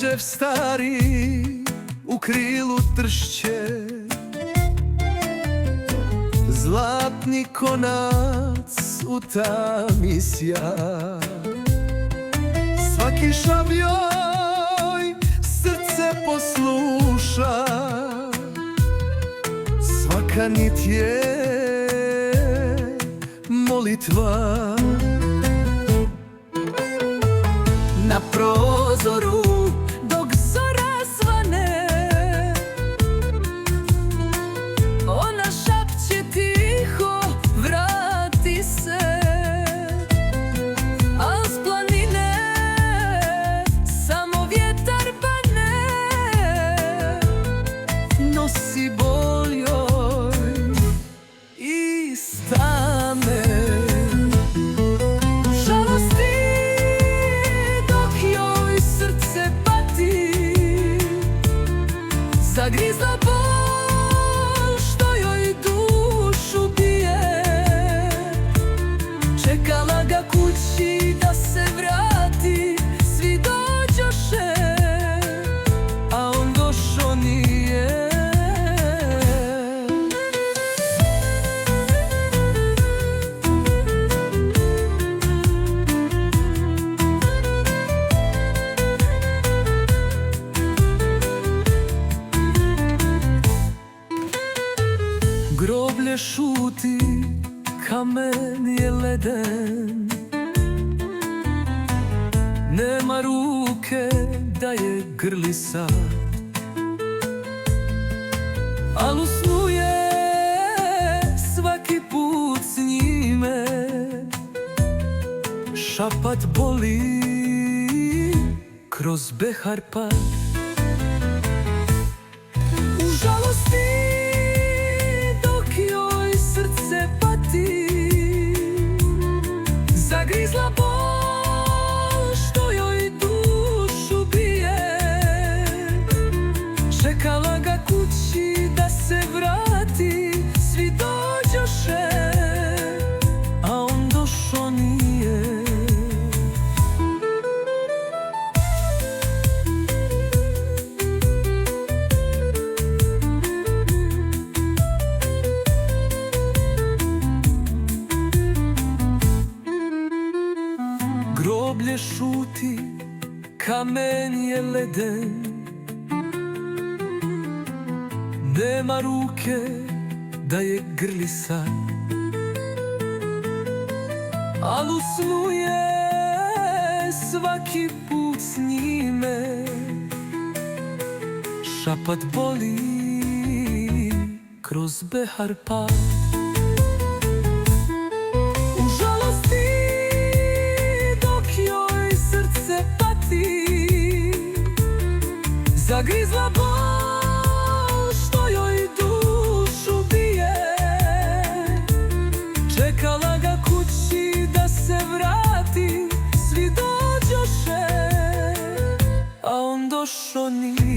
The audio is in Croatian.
Đorđev stari u krilu tršće, zlatni konac u tami sja. Svaki šab joj srce posluša, svaka nit je molitva. Na prozoru dok zora svane, ona šapće tiho, vrati se. A s planine samo vjetar bane, nosi bol joj i stane. Zagrizla bol što joj dušu bije, čekala ga kući da se vrati, svi dođoše, a on došo nije. Groblje šuti, kamen je leden, nema ruke da je grli sad, al usnuje svaki put s njime. Šapat boli kroz behar pad, u žalosti zagrizla bol što joj dušu bije, čekala ga kući da se vrati, svi dođoše, a on došo nije. Groblje šuti, kamen je leden, nema ruke da je grli sad, al usnuje svaki put s njime. Šapat boli kroz behar pad, u žalosti zagrizla bol što joj dušu bije, čekala ga kući da se vrati, svi dođoše, a on došo nije.